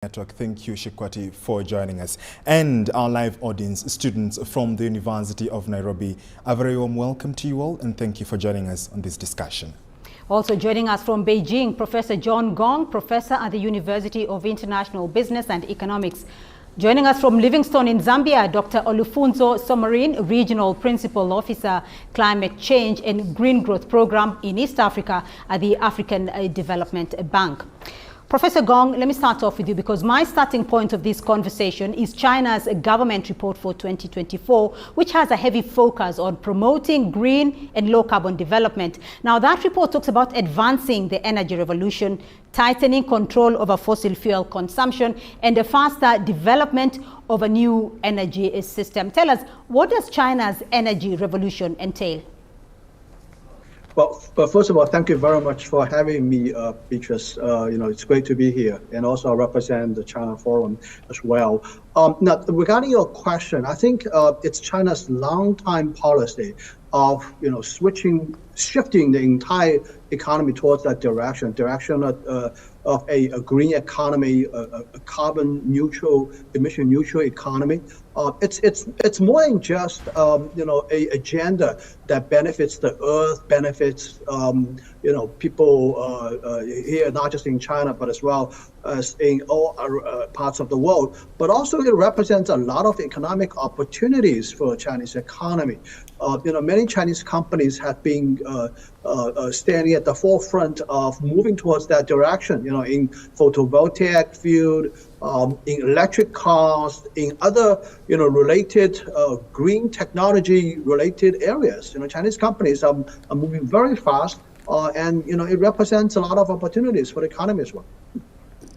Network. Thank you, Shikwati, for joining us. And our live audience, students from the University of Nairobi, a very warm welcome to you all, and thank you for joining us on this discussion. Also joining us from Beijing, Professor John Gong, professor at the University of International Business and Economics. Joining us from Livingstone in Zambia, Dr. Olufunzo Somarin, Regional Principal Officer, Climate Change and Green Growth Program in East Africa at the African Development Bank. Professor Gong, let me start off with you because my starting point of this conversation is China's government report for 2024, which has a heavy focus on promoting green and low carbon development. Now, that report talks about advancing the energy revolution, tightening control over fossil fuel consumption, and a faster development of a new energy system. Tell us, what does China's energy revolution entail? Well, first of all, thank you very much for having me, Beatrice. It's great to be here, and also I represent the China Forum as well. Now, regarding your question, I think it's China's long-time policy of shifting the entire economy towards that direction of a green economy, a carbon neutral, emission neutral economy. It's more than just a agenda that benefits the earth, benefits people here, not just in China, but as well as in all parts of the world. But also it represents a lot of economic opportunities for the Chinese economy. Many Chinese companies have been standing at the forefront of moving towards that direction, in photovoltaic field, in electric cars, in other, related green technology related areas. Chinese companies are moving very fast, and it represents a lot of opportunities for the economy as well.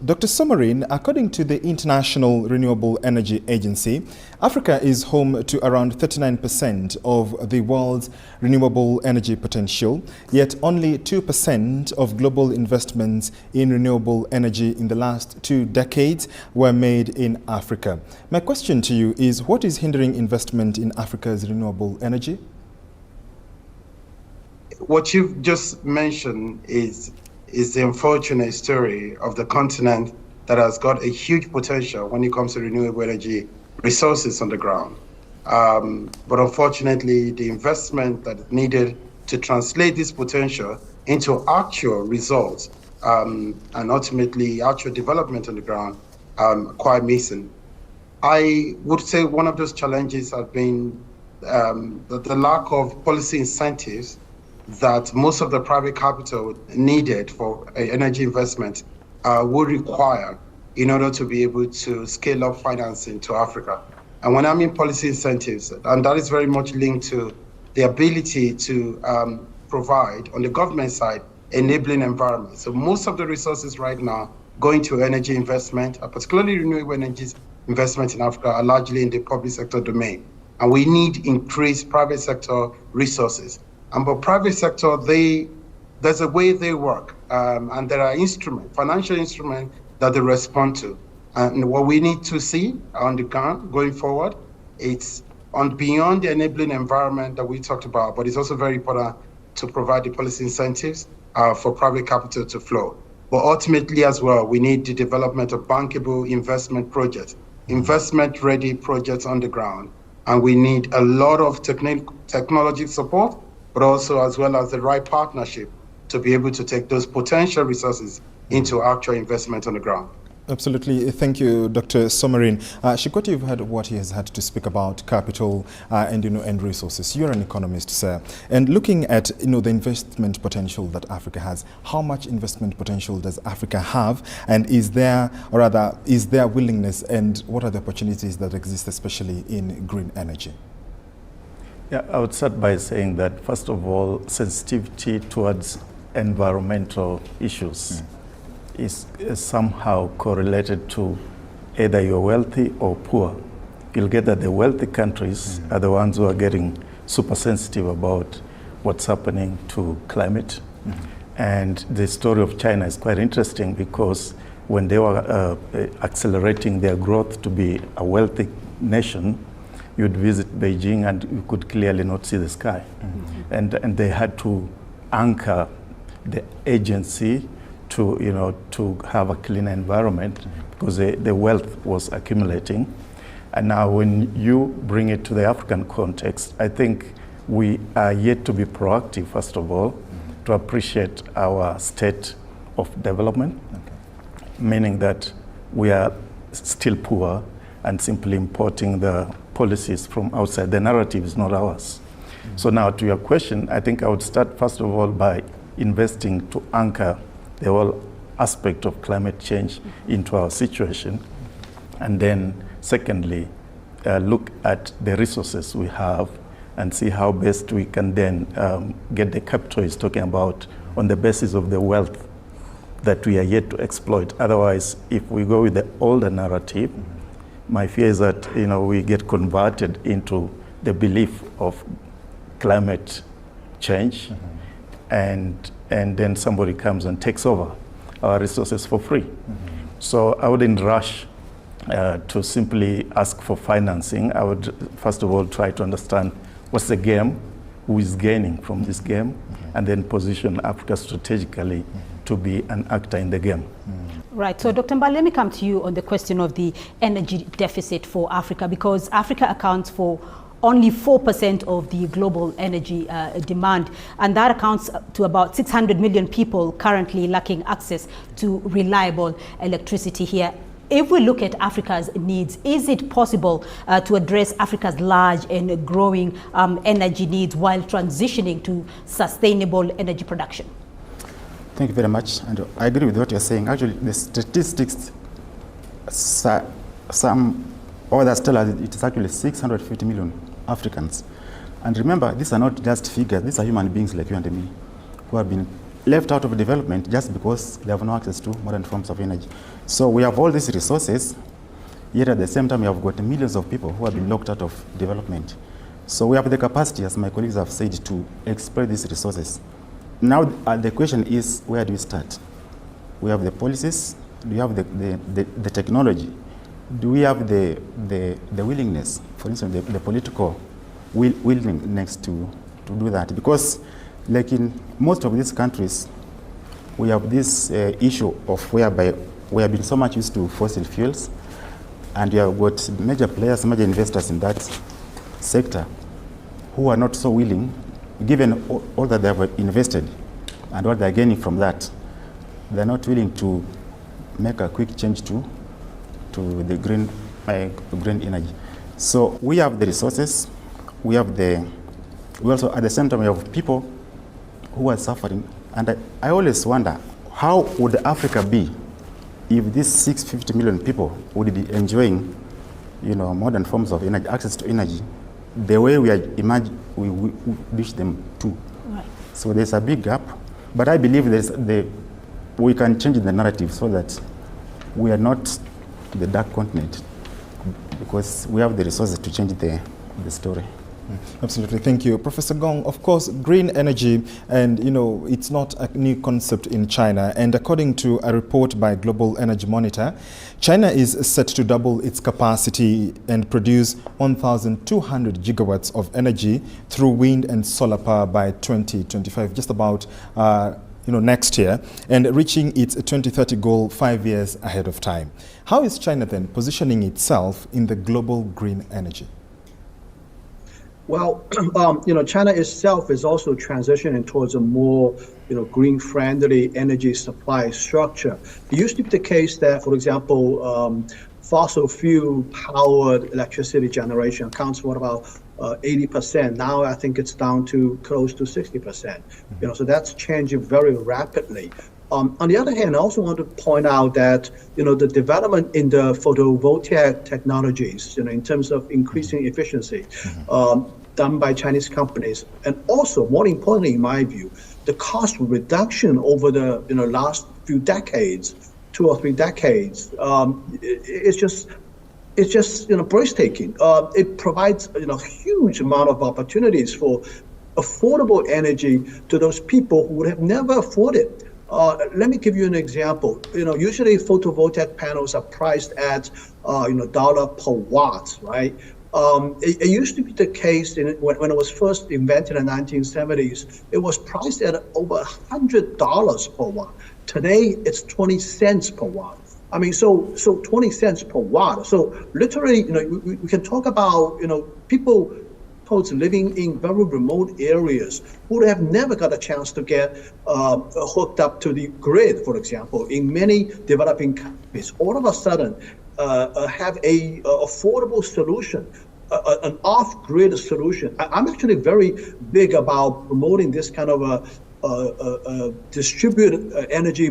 Dr. Somarin, according to the International Renewable Energy Agency, Africa is home to around 39% of the world's renewable energy potential, yet only 2% of global investments in renewable energy in the last 2 decades were made in Africa. My question to you is, what is hindering investment in Africa's renewable energy? What you've just mentioned is the unfortunate story of the continent that has got a huge potential when it comes to renewable energy resources on the ground. But unfortunately, the investment that is needed to translate this potential into actual results and ultimately actual development on the ground quite missing. I would say one of those challenges has been the lack of policy incentives that most of the private capital needed for energy investment would require in order to be able to scale up financing to Africa. And when I mean policy incentives, and that is very much linked to the ability to provide, on the government side, enabling environment. So most of the resources right now going to energy investment, particularly renewable energy investment in Africa, are largely in the public sector domain. And we need increased private sector resources. But private sector, there's a way they work, and there are financial instruments that they respond to. And what we need to see on the ground going forward, it's beyond the enabling environment that we talked about, but it's also very important to provide the policy incentives for private capital to flow. But ultimately as well, we need the development of bankable investment projects, investment-ready projects on the ground. And we need a lot of technology support, but also as well as the right partnership to be able to take those potential resources into actual investment on the ground. Absolutely. Thank you, Dr. Somarin. Shikwati, you've heard what he has had to speak about capital and resources. You're an economist, sir. And looking at the investment potential that Africa has, how much investment potential does Africa have? And is there willingness, and what are the opportunities that exist, especially in green energy? Yeah, I would start by saying that, first of all, sensitivity towards environmental issues is somehow correlated to either you're wealthy or poor. You'll get that the wealthy countries are the ones who are getting super sensitive about what's happening to climate. And the story of China is quite interesting because when they were accelerating their growth to be a wealthy nation, you'd visit Beijing and you could clearly not see the sky. And they had to anchor the agency to have a clean environment because the wealth was accumulating. And now when you bring it to the African context, I think we are yet to be proactive, first of all, to appreciate our state of development, meaning that we are still poor and simply importing the policies from outside. The narrative is not ours. So now to your question, I think I would start first of all by investing to anchor the whole aspect of climate change into our situation. And then secondly, look at the resources we have and see how best we can then get the capital he's talking about on the basis of the wealth that we are yet to exploit. Otherwise, if we go with the older narrative, my fear is that we get converted into the belief of climate change, and then somebody comes and takes over our resources for free. So I wouldn't rush to simply ask for financing. I would first of all try to understand what's the game, who is gaining from this game, and then position Africa strategically to be an actor in the game. Right. So, Dr. Mba, let me come to you on the question of the energy deficit for Africa, because Africa accounts for only 4% of the global energy demand, and that accounts to about 600 million people currently lacking access to reliable electricity here. If we look at Africa's needs, is it possible to address Africa's large and growing energy needs while transitioning to sustainable energy production? Thank you very much. And I agree with what you're saying. Actually, the statistics, some others tell us it is actually 650 million Africans. And remember, these are not just figures. These are human beings like you and me who have been left out of development just because they have no access to modern forms of energy. So we have all these resources, yet at the same time we have got millions of people who have been locked out of development. So we have the capacity, as my colleagues have said, to exploit these resources. Now the question is, where do we start? We have the policies, do we have the technology? Do we have the willingness, for instance, the political willingness to do that? Because like in most of these countries, we have this issue of whereby we have been so much used to fossil fuels, and we have got major players, major investors in that sector who are not so willing, given all that they have invested and what they're gaining from that, they're not willing to make a quick change to the green energy. So we have the resources, we also at the same time we have people who are suffering, and I always wonder, how would Africa be if these 650 million people would be enjoying, modern forms of energy, access to energy, the way we wish them to. Right. So there's a big gap, but I believe we can change the narrative so that we are not the dark continent, because we have the resources to change the story. Absolutely, thank you. Professor Gong, of course, green energy, and it's not a new concept in China, and according to a report by Global Energy Monitor, China is set to double its capacity and produce 1,200 gigawatts of energy through wind and solar power by 2025, just about next year, and reaching its 2030 goal 5 years ahead of time. How is China then positioning itself in the global green energy? Well, China itself is also transitioning towards a more, green-friendly energy supply structure. It used to be the case that, for example, fossil fuel-powered electricity generation accounts for about 80%. Now I think it's down to close to 60%. So that's changing very rapidly. On the other hand, I also want to point out that the development in the photovoltaic technologies, in terms of increasing efficiency, done by Chinese companies, and also more importantly, in my view, the cost reduction over the last few decades, 2 or 3 decades, it's just breathtaking. It provides huge amount of opportunities for affordable energy to those people who would have never afforded. Let me give you an example. Usually photovoltaic panels are priced at dollar per watt, right? It used to be the case when it was first invented in the 1970s. It was priced at over $100 per watt. Today, it's 20 cents per watt. I mean, so 20 cents per watt. So literally, we can talk about, people living in very remote areas who have never got a chance to get hooked up to the grid, for example. In many developing countries, all of a sudden have a affordable solution, an off-grid solution. I'm actually very big about promoting this kind of distributed energy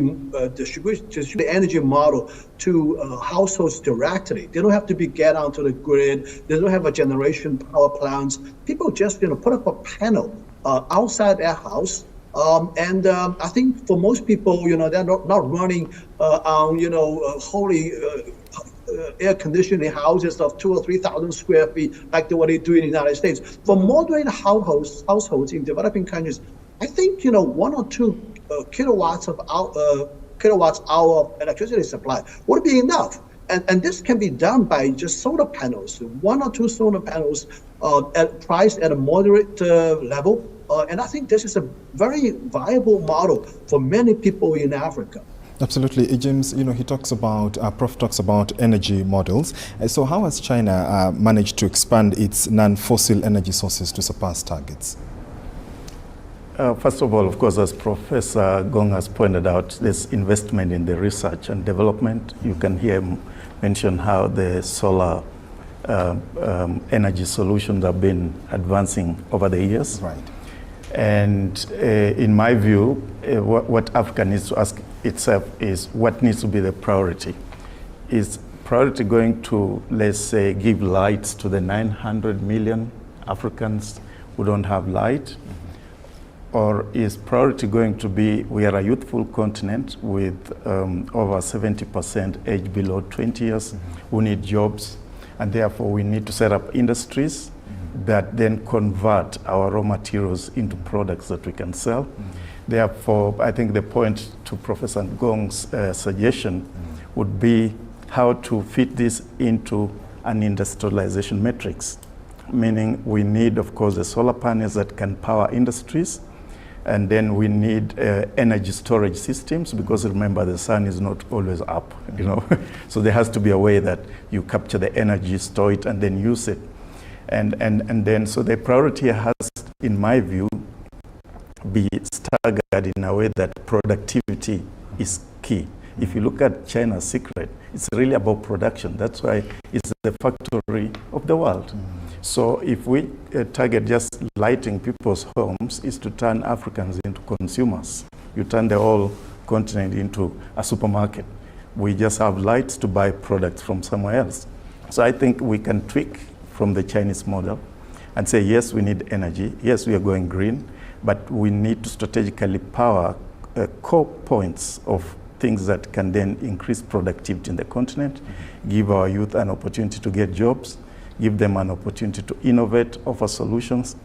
model to households directly. They don't have to get onto the grid. They don't have a generation power plants. People just put up a panel outside their house. And I think for most people, they're not running on wholly air conditioning houses of 2,000 or 3,000 square feet like what they do in the United States. For moderate households in developing countries, I think 1 or 2 kilowatts hour of electricity supply would be enough, and this can be done by just solar panels, 1 or 2 solar panels priced at a moderate level, and I think this is a very viable model for many people in Africa. Absolutely, James. He talks about Prof talks about energy models. So how has China managed to expand its non-fossil energy sources to surpass targets? First of all, of course, as Professor Gong has pointed out, there's investment in the research and development. You can hear him mention how the solar energy solutions have been advancing over the years. Right. And in my view, what Africa needs to ask itself is what needs to be the priority. Is priority going to, let's say, give lights to the 900 million Africans who don't have light? Or is priority going to be, we are a youthful continent with over 70% age below 20 years who need jobs, and therefore we need to set up industries that then convert our raw materials into products that we can sell. Therefore, I think the point to Professor Gong's suggestion would be how to fit this into an industrialization matrix, meaning we need, of course, the solar panels that can power industries. And then we need energy storage systems, because remember, the sun is not always up, So there has to be a way that you capture the energy, store it, and then use it. And then, so the priority has, in my view, be staggered in a way that productivity is key. If you look at China's secret, it's really about production. That's why it's the factory of the world. So if we target just lighting people's homes, is to turn Africans into consumers. You turn the whole continent into a supermarket. We just have lights to buy products from somewhere else. So I think we can tweak from the Chinese model and say, yes, we need energy. Yes, we are going green, but we need to strategically power core points of things that can then increase productivity in the continent, give our youth an opportunity to get jobs, give them an opportunity to innovate, offer solutions,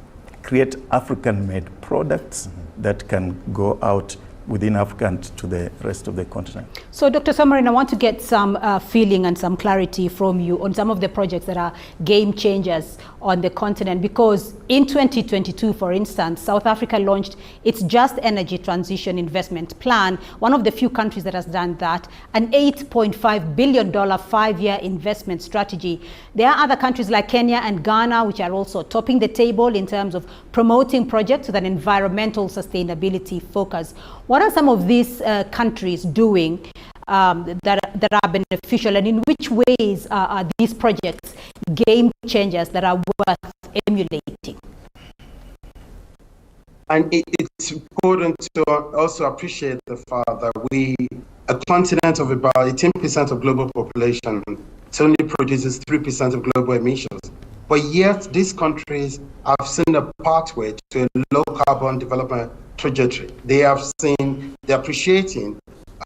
create African-made products that can go out within Africa and to the rest of the continent. So, Dr. Somarin, I want to get some feeling and some clarity from you on some of the projects that are game changers on the continent, because in 2022, for instance, South Africa launched its Just Energy Transition Investment Plan, one of the few countries that has done that, an $8.5 billion 5-year investment strategy. There are other countries like Kenya and Ghana, which are also topping the table in terms of promoting projects with an environmental sustainability focus. What are some of these countries doing that are beneficial, and in which ways are these projects game changers that are worth emulating? And it's important to also appreciate the fact that a continent of about 18% of global population, it only produces 3% of global emissions. But yet these countries have seen a pathway to a low carbon development trajectory. They're appreciating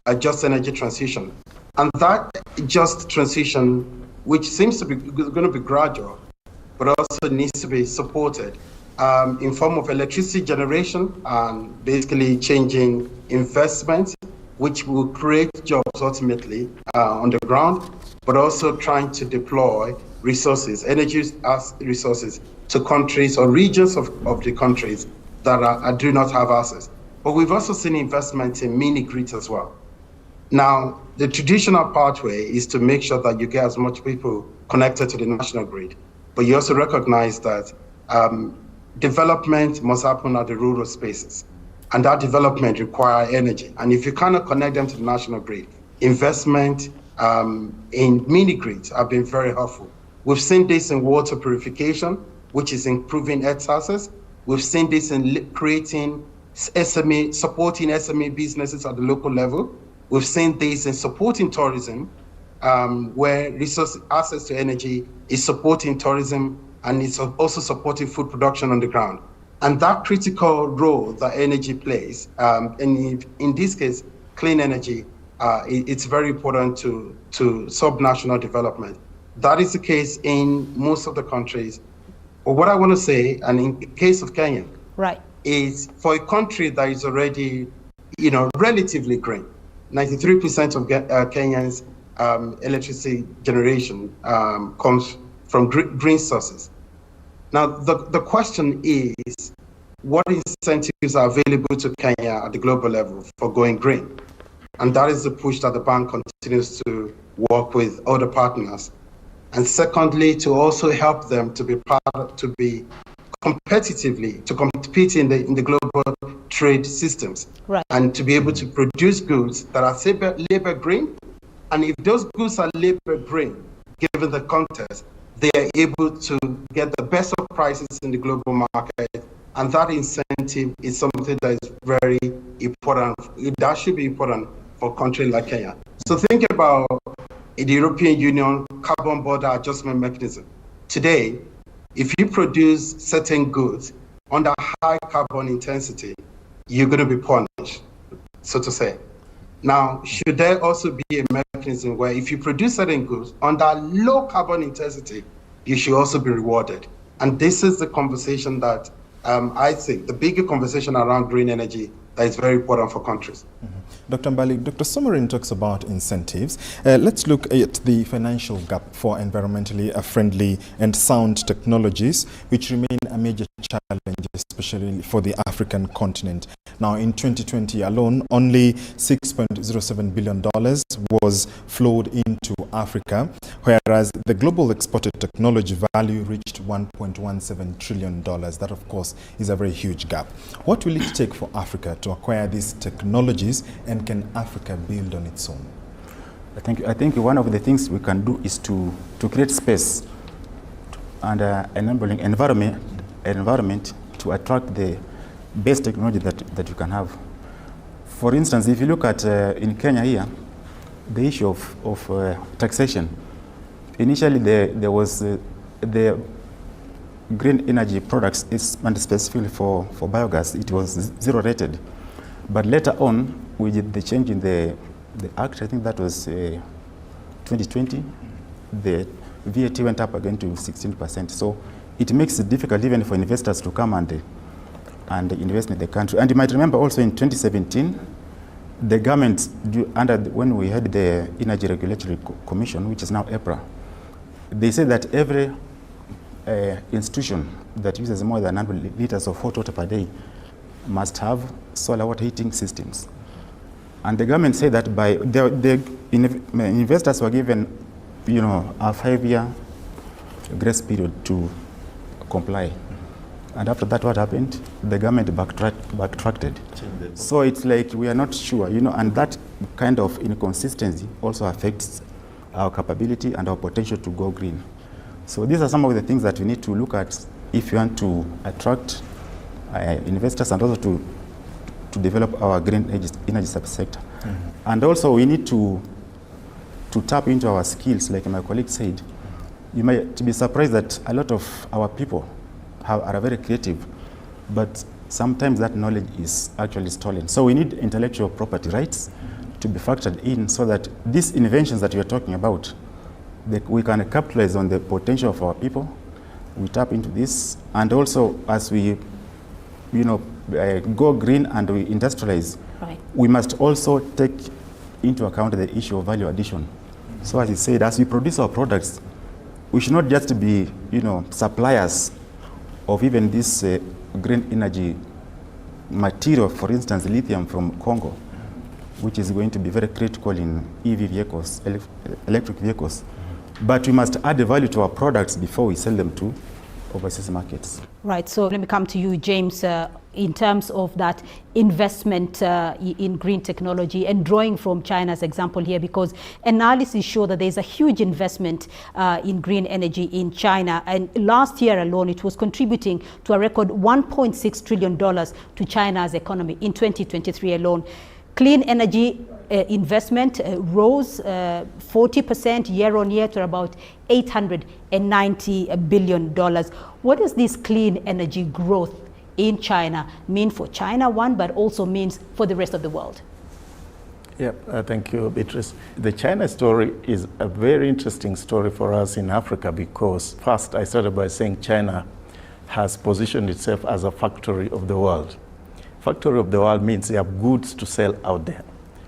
a just energy transition. And that just transition, which seems to be going to be gradual, but also needs to be supported in form of electricity generation and basically changing investments, which will create jobs ultimately on the ground, but also trying to deploy resources, energy as resources, to countries or regions of the countries that do not have access. but we've also seen investment in mini grids as well. Now, the traditional pathway is to make sure that you get as much people connected to the national grid, but you also recognize that development must happen at the rural spaces, and that development requires energy. And if you cannot connect them to the national grid, investment in mini grids have been very helpful. We've seen this in water purification, which is improving health access. We've seen this in creating SME, supporting SME businesses at the local level. We've seen this in supporting tourism, where resource access to energy is supporting tourism and it's also supporting food production on the ground. And that critical role that energy plays, and in this case, clean energy, it's very important to subnational development. That is the case in most of the countries. But what I want to say, and in the case of Kenya, right, is for a country that is already, relatively green, 93% of Kenyans' electricity generation comes from green sources. Now, the question is, what incentives are available to Kenya at the global level for going green? And that is the push that the bank continues to work with other partners. And secondly, to also help them to be competitively, to compete in the global trade systems, right, and to be able to produce goods that are labor green. And if those goods are labor green, given the context, they are able to get the best of prices in the global market. And that incentive is something that is very important. That should be important for a country like Kenya. So think about the European Union carbon border adjustment mechanism. Today, if you produce certain goods under high carbon intensity, you're going to be punished, so to say. Now, should there also be a mechanism where if you produce certain goods under low carbon intensity, you should also be rewarded? And this is the conversation that I think, the bigger conversation around green energy that is very important for countries. Dr. Mbali, Dr. Somarin talks about incentives. Let's look at the financial gap for environmentally friendly and sound technologies, which remain a major challenge, especially for the African continent. Now, in 2020 alone, only $6.07 billion was flowed into Africa, whereas the global exported technology value reached $1.17 trillion. That, of course, is a very huge gap. What will it take for Africa to acquire these technologies, and can Africa build on its own? I think one of the things we can do is to create space and enabling environment to attract the best technology that you can have. For instance, if you look at in Kenya here, the issue of taxation. Initially, there was the green energy products, and specifically for biogas, it was zero rated. But later on, with the change in the act, I think that was 2020, the VAT went up again to 16%. So it makes it difficult even for investors to come and invest in the country. And you might remember also in 2017, the government, when we had the Energy Regulatory Commission, which is now EPRA, they said that every institution that uses more than 100 liters of hot water per day must have solar water heating systems. And the government said that by the investors were given, a 5-year grace period to comply. And after that, what happened? The government backtracked. So it's like we are not sure, and that kind of inconsistency also affects our capability and our potential to go green. So these are some of the things that we need to look at if you want to attract investors and also to develop our green energy subsector. And also we need to tap into our skills, like my colleague said. You might be surprised that a lot of our people are very creative, but sometimes that knowledge is actually stolen. So we need intellectual property rights to be factored in so that these inventions that you're talking about, we can capitalize on the potential of our people. We tap into this, and also as we go green and we industrialize, right, we must also take into account the issue of value addition. So as you said, as we produce our products, we should not just be suppliers of even this green energy material, for instance, lithium from Congo, which is going to be very critical in EV vehicles, electric vehicles. But we must add the value to our products before we sell them to overseas markets. Right, so let me come to you, James, in terms of that investment in green technology and drawing from China's example here, because analysis show that there's a huge investment in green energy in China. And last year alone, it was contributing to a record $1.6 trillion to China's economy in 2023 alone. Clean energy investment rose 40% year on year to about $890 billion. What does this clean energy growth in China mean for China, one, but also means for the rest of the world? Yeah, thank you, Beatrice. The China story is a very interesting story for us in Africa because first I started by saying China has positioned itself as a factory of the world. Factory of the world means they have goods to sell out there.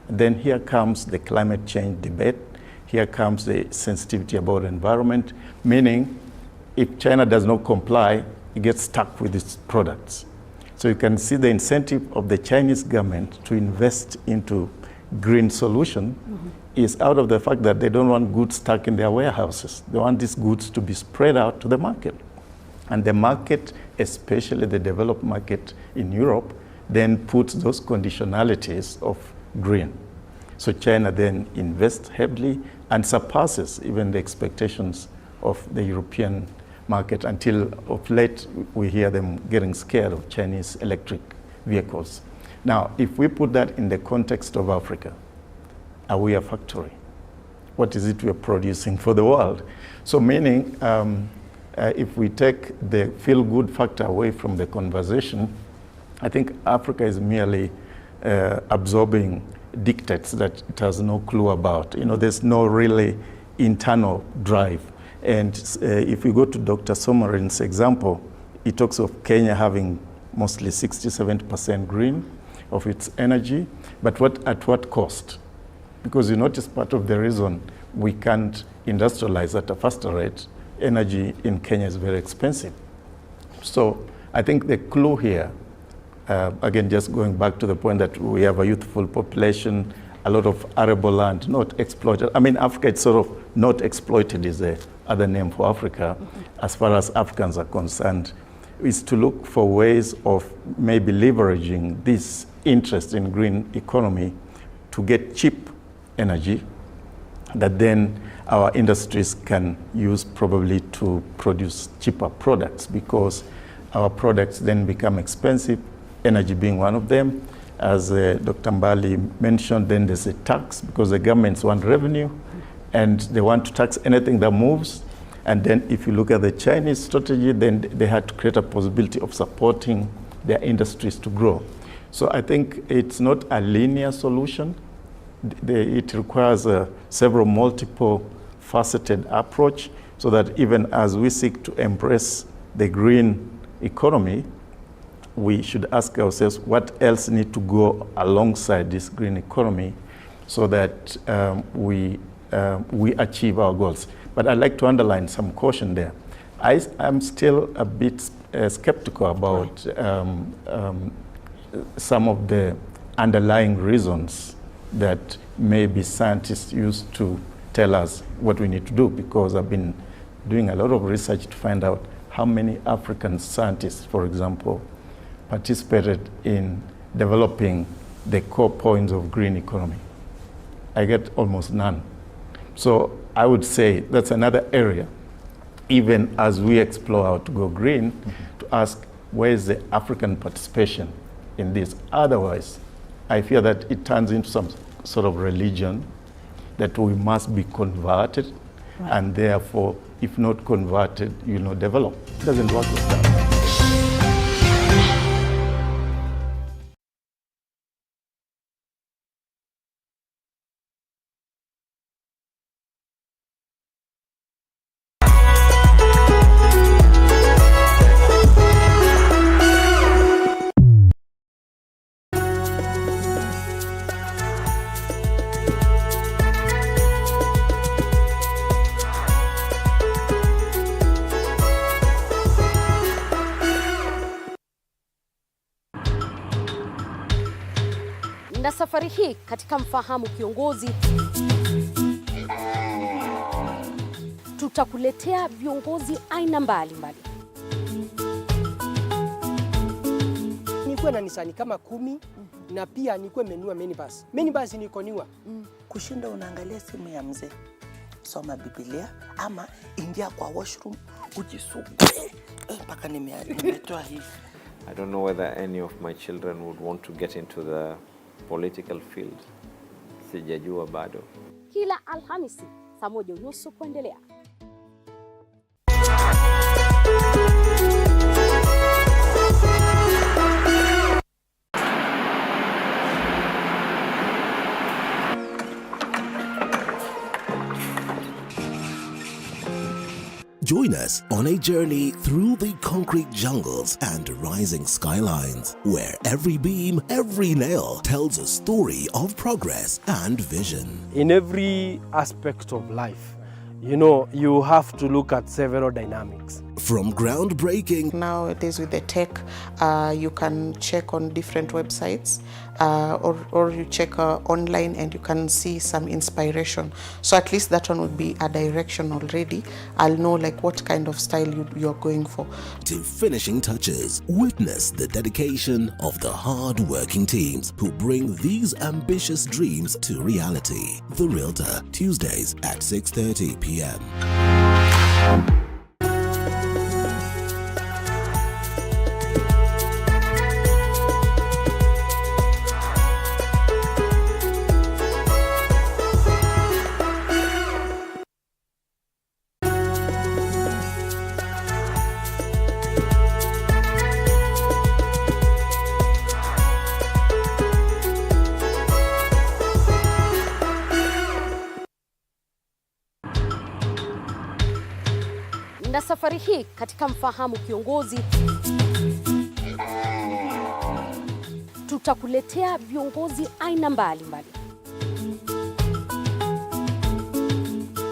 And then here comes the climate change debate. Here comes the sensitivity about the environment, meaning if China does not comply, it gets stuck with its products. So you can see the incentive of the Chinese government to invest into green solution is out of the fact that they don't want goods stuck in their warehouses. They want these goods to be spread out to the market. And the market, especially the developed market in Europe, then puts those conditionalities of green. So China then invests heavily and surpasses even the expectations of the European market until of late we hear them getting scared of Chinese electric vehicles. Now, if we put that in the context of Africa, are we a factory? What is it we're producing for the world? So meaning, if we take the feel-good factor away from the conversation, I think Africa is merely absorbing dictates that it has no clue about. You know, there's no really internal drive. And if we go to Dr. Somarin's example, he talks of Kenya having mostly 60–70% green of its energy, but at what cost? Because you notice part of the reason we can't industrialize at a faster rate, energy in Kenya is very expensive. So I think the clue here, again, just going back to the point that we have a youthful population, a lot of arable land not exploited. I mean, Africa, it's sort of not exploited is the other name for Africa, as far as Africans are concerned, is to look for ways of maybe leveraging this interest in green economy to get cheap energy that then our industries can use probably to produce cheaper products, because our products then become expensive, energy being one of them. As Dr. Mbali mentioned, then there's a tax, because the governments want revenue and they want to tax anything that moves. And then if you look at the Chinese strategy, then they had to create a possibility of supporting their industries to grow. So I think it's not a linear solution. It requires several multiple faceted approach, so that even as we seek to embrace the green economy, we should ask ourselves what else need to go alongside this green economy so that we achieve our goals. But I'd like to underline some caution there. I'm still a bit skeptical about some of the underlying reasons that maybe scientists use to tell us what we need to do, because I've been doing a lot of research to find out how many African scientists, for example, participated in developing the core points of green economy. I get almost none. So I would say that's another area, even as we explore how to go green, to ask where is the African participation in this. Otherwise, I fear that it turns into some sort of religion that we must be converted, and therefore, if not converted, you know, develop. It doesn't work like that. safari hii katika Mfahamu Kiongozi tutakuletea viongozi aina mbalimbali. Nikuwe na Nisani kama 10 na pia nikuwe menua minibus. Minibus nikoniwa. Kushinda unaangalia simu ya mzee. Soma Biblia ama ingia kwa washroom ujisugue. Mpaka nimetoa hivi. I don't know whether any of my children would want to get into the political field. Sijajua bado. Kila Alhamisi saa 1:30 kuendelea. Join us on a journey through the concrete jungles and rising skylines, where every beam, every nail tells a story of progress and vision. In every aspect of life, you have to look at several dynamics. From groundbreaking, Nowadays with the tech, you can check on different websites or you check online and you can see some inspiration. So at least that one would be a direction already. I'll know like what kind of style you're going for. to finishing touches, witness the dedication of the hard-working teams who bring these ambitious dreams to reality. The Realtor, Tuesdays at 6:30 p.m. Na safari hii katika Mfahamu Kiongozi tutakuletea viongozi aina mbalimbali.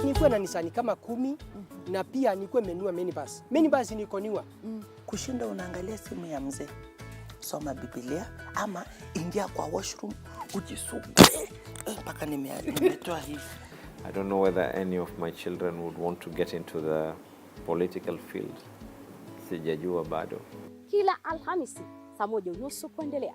Nikuwe na Nisani kama 10 na pia nikuwe menua minibus. Minibus nikoniwa. Kushinda unaangalia simu ya mzee. Soma Biblia ama ingia kwa washroom ujisugue. Mpaka nimetoa hivi. I don't know whether any of my children would want to get into the political field. Sijajua bado. Kila Alhamisi saa 1:30 kuendelea.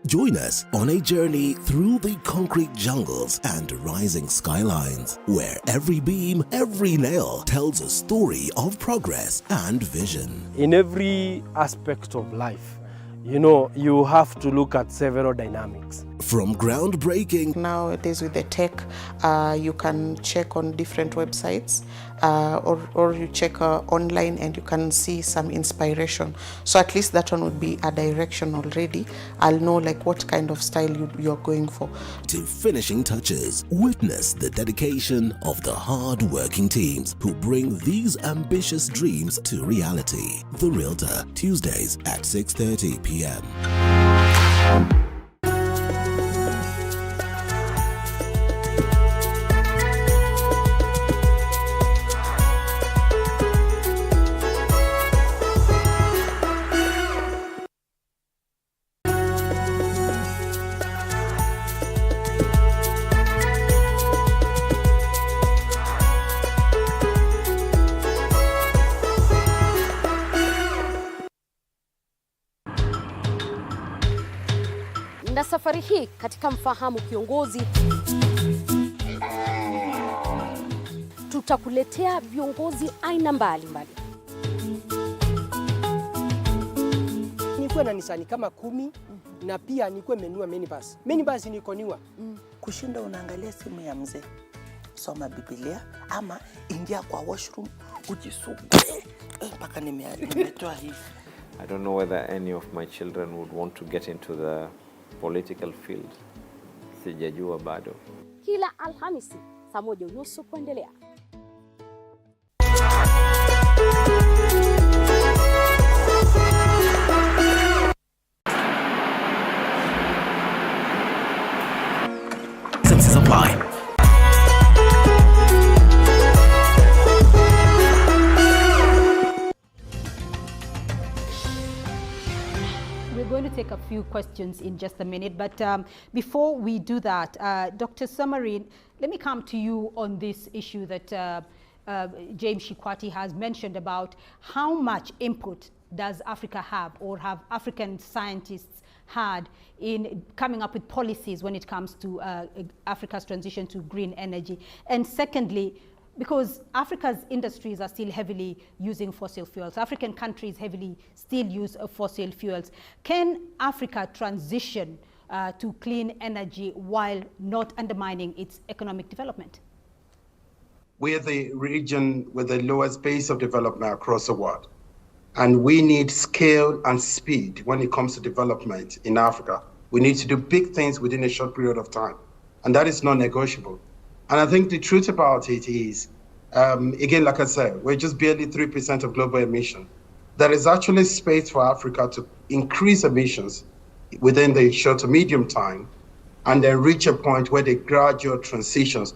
Join us on a journey through the concrete jungles and rising skylines, where every beam, every nail tells a story of progress and vision. In every aspect of life, you have to look at several dynamics. From groundbreaking, Nowadays with the tech, you can check on different websites or you check online and you can see some inspiration. So at least that one would be a direction already. I'll know like what kind of style you're going for. to finishing touches, witness the dedication of the hard-working teams who bring these ambitious dreams to reality. The Realtor, Tuesdays at 6:30 p.m. Na safari hii katika Mfahamu Kiongozi tutakuletea viongozi aina mbalimbali. Nikuwe na Nisani kama 10 na pia nikuwe menua minibus. Minibus nikoniwa. Kushinda unaangalia simu ya mzee. Soma Biblia ama ingia kwa washroom ujisugue. Mpaka nimetoa hivi. I don't know whether any of my children would want to get into the political field. Sijajua bado. Kila Alhamisi saa 1:30 kuendelea. take a few questions in just a minute, but before we do that, Dr. Somarin, let me come to you on this issue that James Shikwati has mentioned about how much input does Africa have, or have African scientists had in coming up with policies when it comes to Africa's transition to green energy? And secondly, because Africa's industries are still heavily using fossil fuels, African countries heavily still use fossil fuels, can Africa transition to clean energy while not undermining its economic development? We're the region with the lowest pace of development across the world. And we need scale and speed when it comes to development in Africa. We need to do big things within a short period of time. And that is non-negotiable. And I think the truth about it is, again, like I said, we're just barely 3% of global emission. There is actually space for Africa to increase emissions within the short to medium time, and then reach a point where the gradual transitions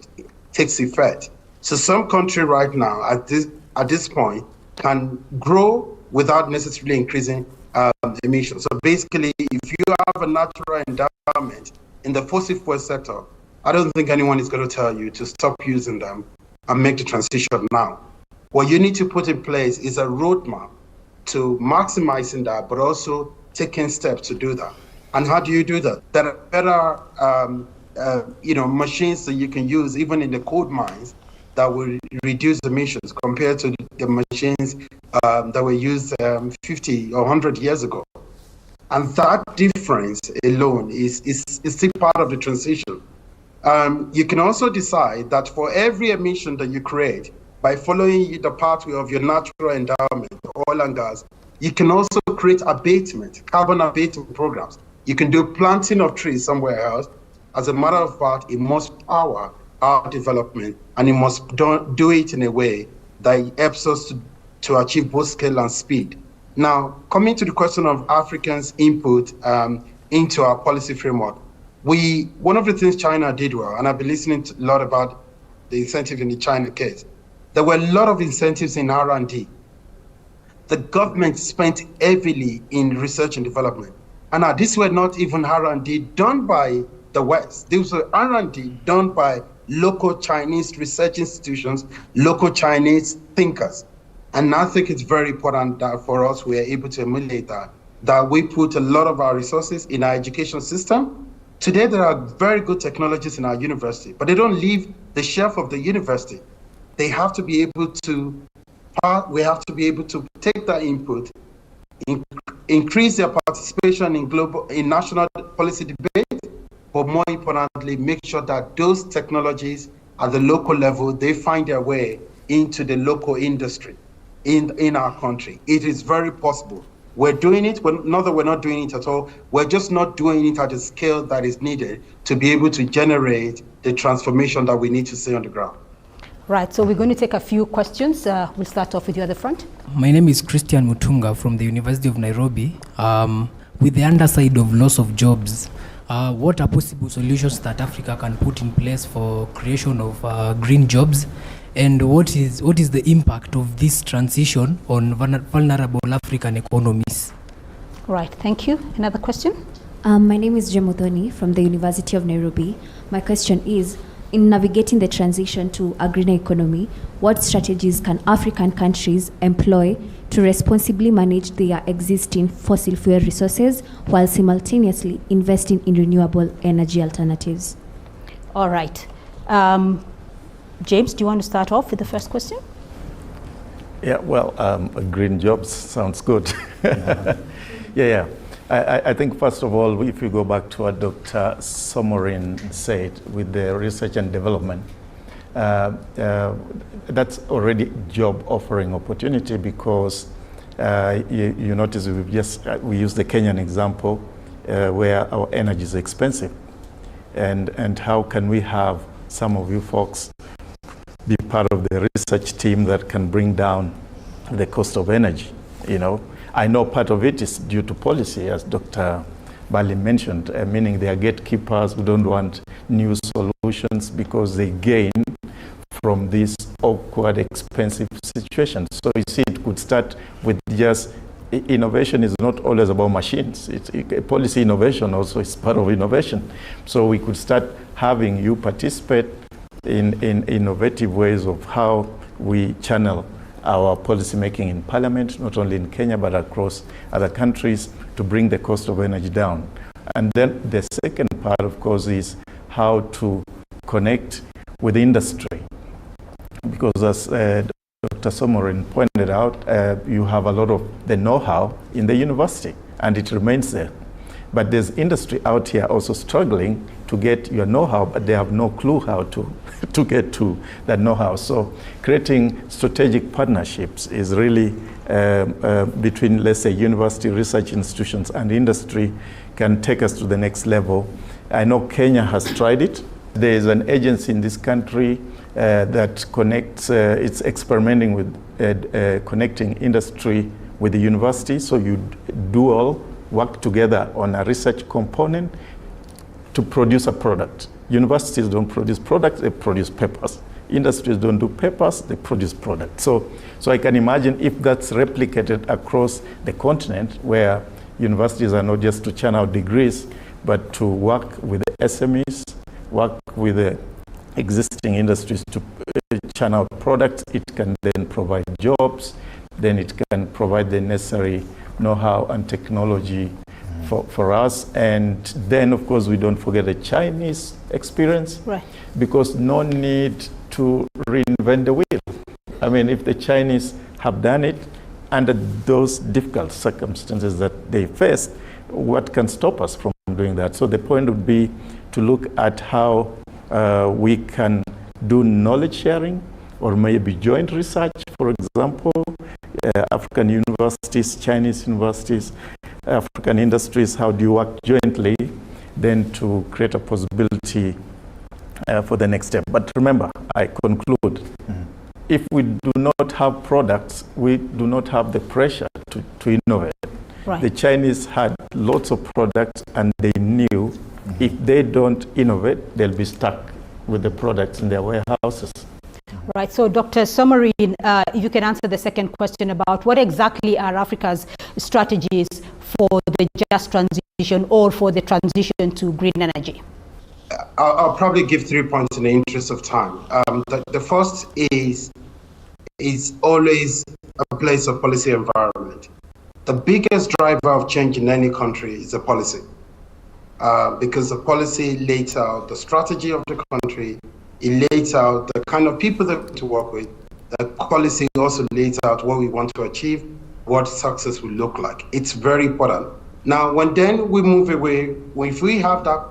takes effect. So some country right now at this point can grow without necessarily increasing emissions. So basically, if you have a natural endowment in the fossil fuel sector, I don't think anyone is going to tell you to stop using them and make the transition now. What you need to put in place is a roadmap to maximizing that, but also taking steps to do that. And how do you do that? There are better machines that you can use even in the coal mines that will reduce emissions compared to the machines that were used 50 or 100 years ago. And that difference alone is still part of the transition. You can also decide that for every emission that you create, by following the pathway of your natural endowment, oil and gas, you can also create abatement, carbon abatement programs. You can do planting of trees somewhere else. As a matter of fact, it must power our development, and it must do it in a way that helps us to achieve both scale and speed. Now, coming to the question of Africans' input into our policy framework, one of the things China did well, and I've been listening a lot about the incentive in the China case, there were a lot of incentives in R&D. The government spent heavily in research and development. And these were not even R&D done by the West. These were R&D done by local Chinese research institutions, local Chinese thinkers. And I think it's very important that for us, we are able to emulate that we put a lot of our resources in our education system. Today, there are very good technologies in our university, but they don't leave the shelf of the university. They have to be able to, we have to be able to take that input, increase their participation in national policy debate, but more importantly, make sure that those technologies at the local level, they find their way into the local industry in our country. It is very possible. We're doing it, not that we're not doing it at all, we're just not doing it at the scale that is needed to be able to generate the transformation that we need to see on the ground. Right, so we're going to take a few questions. We'll start off with you at the front. My name is Christian Mutunga from the University of Nairobi. With the underside of loss of jobs, what are possible solutions that Africa can put in place for creation of green jobs? And what is the impact of this transition on vulnerable African economies? Right, thank you. Another question? My name is Jemodoni from the University of Nairobi. My question is, in navigating the transition to a greener economy, what strategies can African countries employ to responsibly manage their existing fossil fuel resources while simultaneously investing in renewable energy alternatives? All right. James, do you want to start off with the first question? Yeah, well, green jobs sounds good. Yeah. I think, first of all, if you go back to what Dr. Somarin said with the research and development, that's already job offering opportunity, because you notice we use the Kenyan example where our energy is expensive, and how can we have some of you folks be part of the research team that can bring down the cost of energy, I know part of it is due to policy, as Dr. Bali mentioned, meaning they are gatekeepers who don't want new solutions because they gain from this awkward, expensive situation. So you see, it could start with just innovation is not always about machines. Policy innovation also is part of innovation. So we could start having you participate in innovative ways of how we channel our policy making in Parliament, not only in Kenya, but across other countries, to bring the cost of energy down. And then the second part, of course, is how to connect with industry. Because as Dr. Somorin pointed out, you have a lot of the know-how in the university, and it remains there. But there's industry out here also struggling to get your know-how, but they have no clue how to get to that know-how. So creating strategic partnerships is really between, let's say, university research institutions and industry can take us to the next level. I know Kenya has tried it. There is an agency in this country that connects, it's experimenting with connecting industry with the university. So you dual work together on a research component to produce a product. Universities don't produce products, they produce papers. Industries don't do papers, they produce products. So I can imagine if that's replicated across the continent, where universities are not just to churn out degrees, but to work with the SMEs, work with the existing industries to churn out products, it can then provide jobs, then it can provide the necessary know-how and technology for us. And then, of course, we don't forget the Chinese experience, right? Because no need to reinvent the wheel. I mean, if the Chinese have done it under those difficult circumstances that they faced, what can stop us from doing that? So the point would be to look at how we can do knowledge sharing, or maybe joint research, for example, African universities, Chinese universities, African industries, how do you work jointly then to create a possibility for the next step. But remember, I conclude, if we do not have products, we do not have the pressure to innovate. Right. The Chinese had lots of products, and they knew if they don't innovate, they'll be stuck with the products in their warehouses. Right. So, Dr. Somorin, you can answer the second question about what exactly are Africa's strategies for the just transition, or for the transition to green energy? I'll probably give 3 points in the interest of time. The first is always a place of policy environment. The biggest driver of change in any country is the policy, because the policy lays out the strategy of the country, it lays out the kind of people that we want to work with. The policy also lays out what we want to achieve, what success will look like. It's very important. Now, when then we move away, if we have that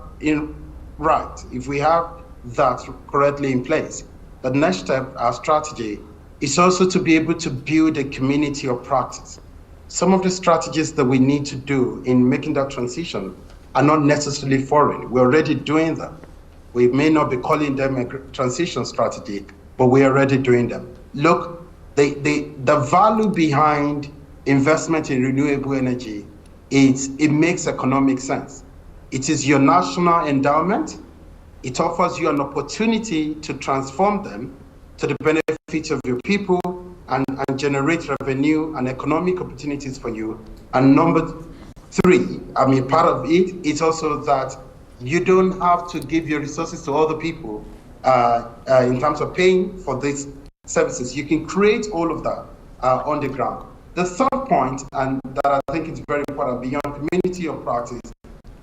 if we have that correctly in place, the next step, our strategy, is also to be able to build a community of practice. Some of the strategies that we need to do in making that transition are not necessarily foreign. We're already doing them. We may not be calling them a transition strategy, but we're already doing them. Look, the value behind investment in renewable energy is it makes economic sense. It is your national endowment. It offers you an opportunity to transform them to the benefit of your people and generate revenue and economic opportunities for you. And number 3, part of it is also that you don't have to give your resources to other people in terms of paying for these services. You can create all of that on the ground. The third point, and that I think is very important beyond community of practice,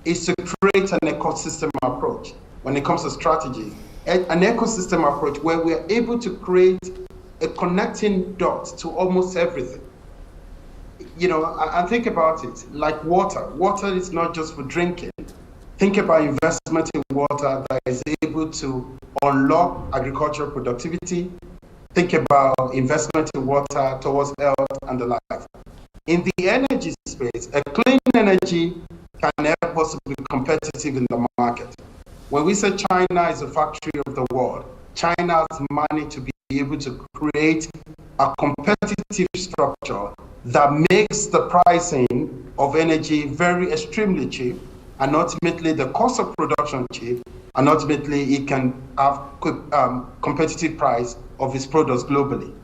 is to create an ecosystem approach when it comes to strategy. An ecosystem approach where we are able to create a connecting dot to almost everything. And think about it, like water. Water is not just for drinking. Think about investment in water that is able to unlock agricultural productivity. Think about investment in water towards health and the like. In the energy space, a clean energy can help us be competitive in the market. When we say China is a factory of the world, China has managed to be able to create a competitive structure that makes the pricing of energy extremely cheap, and ultimately the cost of production cheap, and ultimately it can have competitive price of its products globally.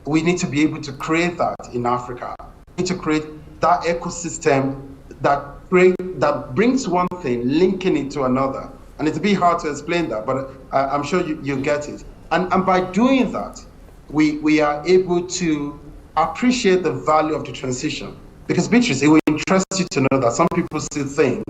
We need to be able to create that in Africa. We need to create that ecosystem that brings one thing, linking it to another. And it's a bit hard to explain that, but I'm sure you get it. And by doing that, we are able to appreciate the value of the transition. Because Beatrice, it will interest you to know that some people still think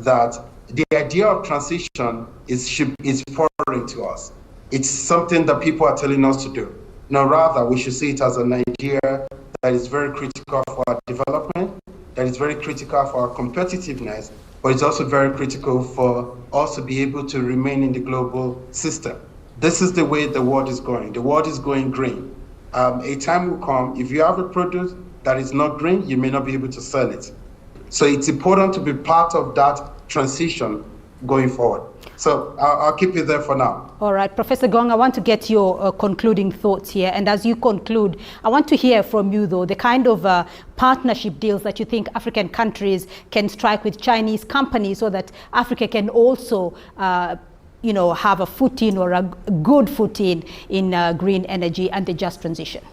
that the idea of transition is foreign to us. It's something that people are telling us to do. No, rather, we should see it as an idea that is very critical for our development, that is very critical for our competitiveness, but it's also very critical for us to be able to remain in the global system. This is the way the world is going. The world is going green. A time will come, if you have a product that is not green, you may not be able to sell it. So it's important to be part of that transition going forward. So I'll keep it there for now. All right, Professor Gong, I want to get your concluding thoughts here. And as you conclude, I want to hear from you, though, the kind of partnership deals that you think African countries can strike with Chinese companies so that Africa can also have a footing or a good footing in green energy and the just transition.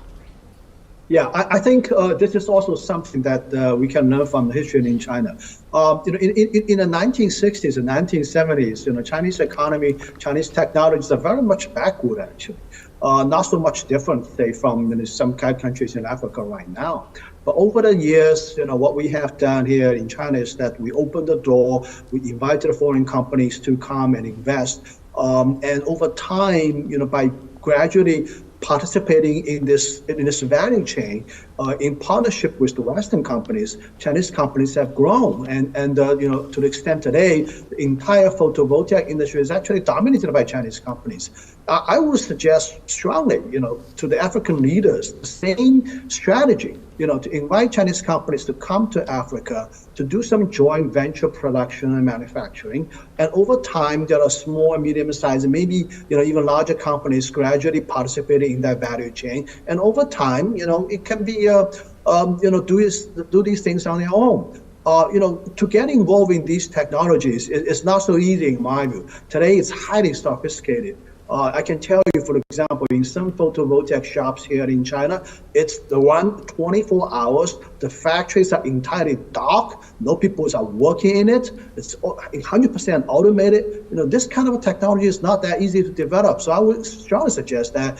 Yeah, I think this is also something that we can learn from the history in China. In the 1960s and 1970s, Chinese economy, Chinese technologies are very much backward, actually. Not so much different, say, from some countries in Africa right now. But over the years, what we have done here in China is that we opened the door, we invited foreign companies to come and invest. And over time, by gradually participating in this value chain in partnership with the Western companies, Chinese companies have grown, and to the extent today, the entire photovoltaic industry is actually dominated by Chinese companies. I would suggest strongly, to the African leaders, the same strategy, to invite Chinese companies to come to Africa to do some joint venture production and manufacturing. And over time, there are small and medium-sized, and maybe even larger companies gradually participating in that value chain. And over time, it can be do these things on their own. To get involved in these technologies is not so easy in my view. Today, it's highly sophisticated. I can tell you, for example, in some photovoltaic shops here in China, it's the run 24 hours. The factories are entirely dark. No people are working in it. It's 100% automated. This kind of technology is not that easy to develop. So I would strongly suggest that,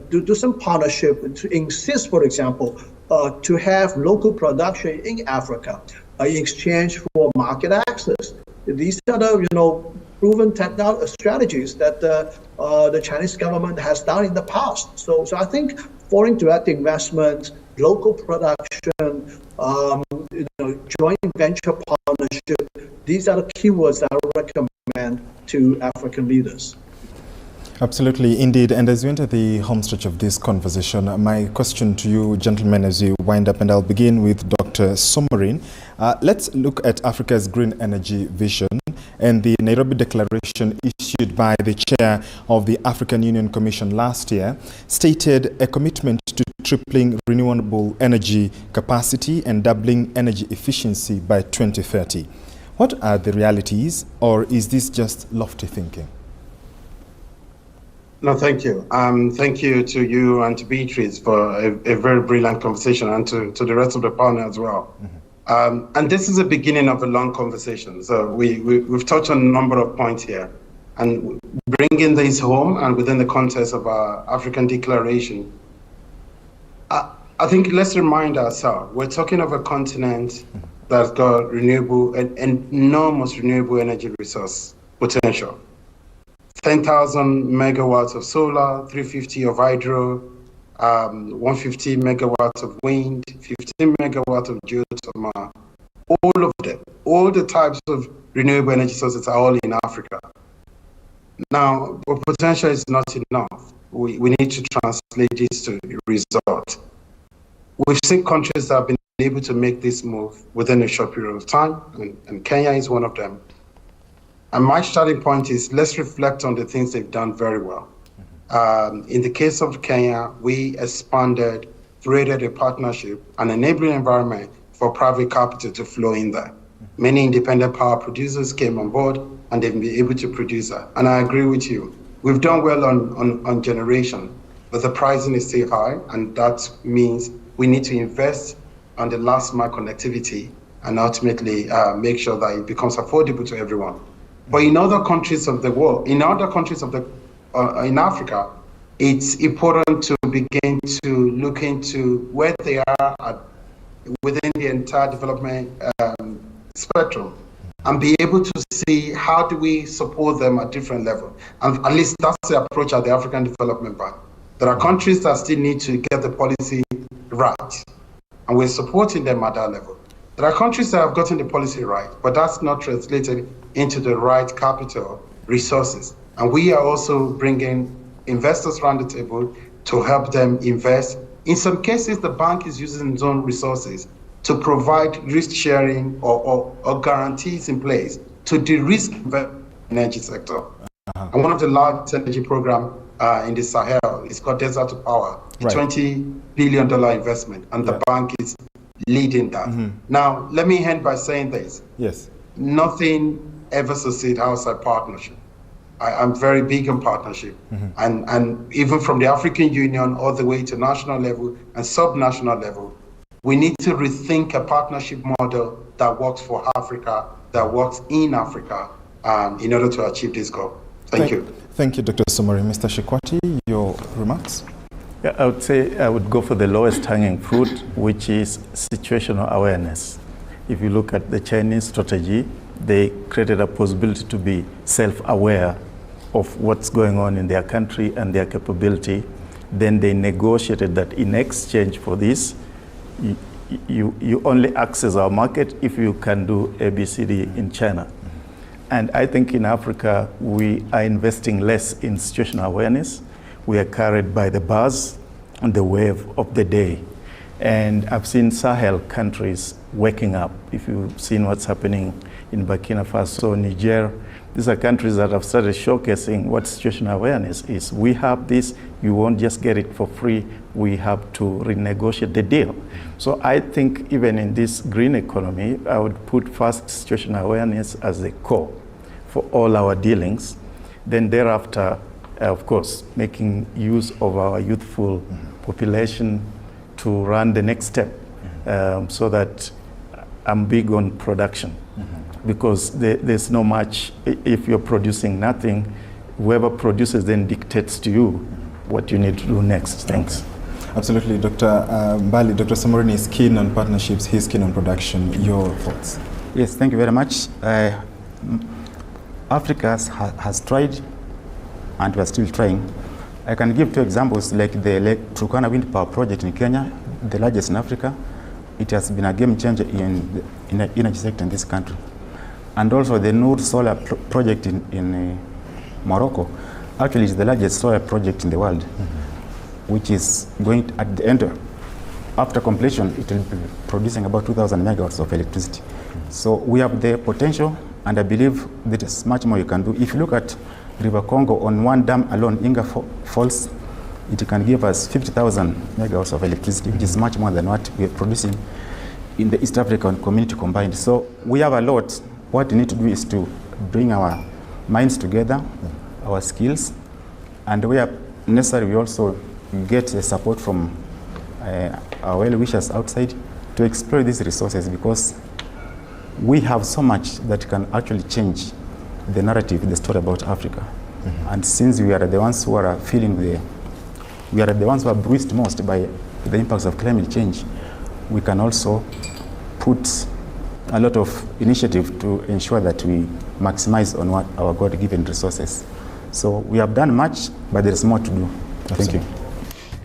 do some partnership to insist, for example, to have local production in Africa in exchange for market access. These are the, proven strategies that the Chinese government has done in the past. So I think foreign direct investment, local production, joint venture partnership, these are the keywords that I recommend to African leaders. Absolutely, indeed. And as we enter the home stretch of this conversation, my question to you, gentlemen, as you wind up, and I'll begin with Dr. Somarin. Let's look at Africa's green energy vision and the Nairobi Declaration issued by the chair of the African Union Commission last year stated a commitment to tripling renewable energy capacity and doubling energy efficiency by 2030. What are the realities, or is this just lofty thinking? No, thank you. Thank you to you and to Beatrice for a very brilliant conversation, and to the rest of the panel as well. Mm-hmm. And this is the beginning of a long conversation. So we've touched on a number of points here. And bringing this home and within the context of our African Declaration, I think let's remind ourselves, we're talking of a continent that's got an enormous renewable energy resource potential. 10,000 megawatts of solar, 350 of hydro, 150 megawatts of wind, 15 megawatts of geothermal. All of them, all the types of renewable energy sources are all in Africa. Now, but potential is not enough. We need to translate this to result. We've seen countries that have been able to make this move within a short period of time, and Kenya is one of them. And my starting point is, let's reflect on the things they've done very well. In the case of Kenya, we expanded, created a partnership, an enabling environment for private capital to flow in there. Many independent power producers came on board, and they've been able to produce that. And I agree with you. We've done well on generation, but the pricing is still high, and that means we need to invest on the last mile connectivity and ultimately make sure that it becomes affordable to everyone. But in other countries of the world, in Africa, it's important to begin to look into where they are within the entire development spectrum, and be able to see how do we support them at different levels. And at least that's the approach at the African Development Bank. There are countries that still need to get the policy right, and we're supporting them at that level. There are countries that have gotten the policy right, but that's not translated into the right capital resources. And we are also bringing investors around the table to help them invest. In some cases, the bank is using its own resources to provide risk sharing or guarantees in place to de-risk the energy sector. And one of the largest energy programs in the Sahel is called Desert to Power, a $20 billion investment, and the bank is leading that. Now, let me end by saying this. Yes. Nothing ever succeeds outside partnership. I'm very big on partnership. And even from the African Union all the way to national level and sub-national level, we need to rethink a partnership model that works for Africa, that works in Africa, in order to achieve this goal. Thank you. Thank you, Dr. Somarin. Mr. Shikwati, your remarks? Yeah, I would say I would go for the lowest hanging fruit, which is situational awareness. If you look at the Chinese strategy, they created a possibility to be self-aware of what's going on in their country and their capability. Then they negotiated that in exchange for this, you only access our market if you can do ABCD in China. And I think in Africa, we are investing less in situational awareness. We are carried by the buzz and the wave of the day. And I've seen Sahel countries waking up. If you've seen what's happening in Burkina Faso, Niger, these are countries that have started showcasing what situational awareness is. We have this, you won't just get it for free, we have to renegotiate the deal. So I think even in this green economy, I would put first situational awareness as the core for all our dealings. Then thereafter, of course, making use of our youthful population to run the next step, so that I'm big on production. Because there's no much, if you're producing nothing, whoever produces then dictates to you what you need to do next. Thanks. Absolutely, Dr. Mbali. Dr. Somarin is keen on partnerships, he's keen on production. Your thoughts? Yes, thank you very much. Africa has tried, and we are still trying. I can give two examples, like the Turkana wind power project in Kenya, the largest in Africa. It has been a game changer in the energy sector in this country. And also the Noor solar project in Morocco, actually is the largest solar project in the world, which is going to, at the end, after completion, it will be producing about 2,000 megawatts of electricity. So we have the potential, and I believe that there's much more you can do. If you look at River Congo, on one dam alone, Inga Falls, it can give us 50,000 megawatts of electricity, which is much more than what we are producing in the East African community combined. So we have a lot. What we need to do is to bring our minds together, our skills, and where necessary, we also get the support from our well-wishers outside to explore these resources, because we have so much that can actually change the narrative, the story about Africa. And since we are the ones who are feeling we are the ones who are bruised most by the impacts of climate change, we can also put a lot of initiative to ensure that we maximize on what our God-given resources. So we have done much, but there is more to do. Thank you.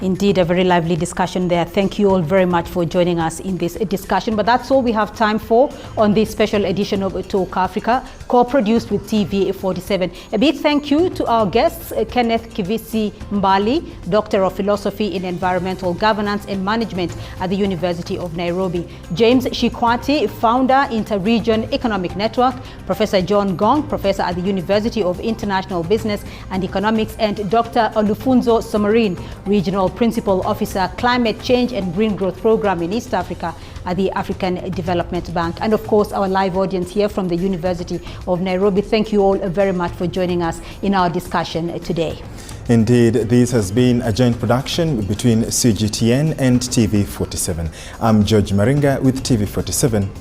Indeed, a very lively discussion there. Thank you all very much for joining us in this discussion. But that's all we have time for on this special edition of Talk Africa, co-produced with TV47. A big thank you to our guests, Kenneth Kivisi Mbali, Doctor of Philosophy in Environmental Governance and Management at the University of Nairobi, James Shikwati, Founder, Inter-Region Economic Network, Professor John Gong, Professor at the University of International Business and Economics, and Dr. Olufunzo Somarin, Regional Principal Officer, Climate Change and Green Growth Program in East Africa at the African Development Bank. And of course, our live audience here from the University of Nairobi. Thank you all very much for joining us in our discussion today. Indeed, this has been a joint production between CGTN and TV47. I'm George Maringa with TV47.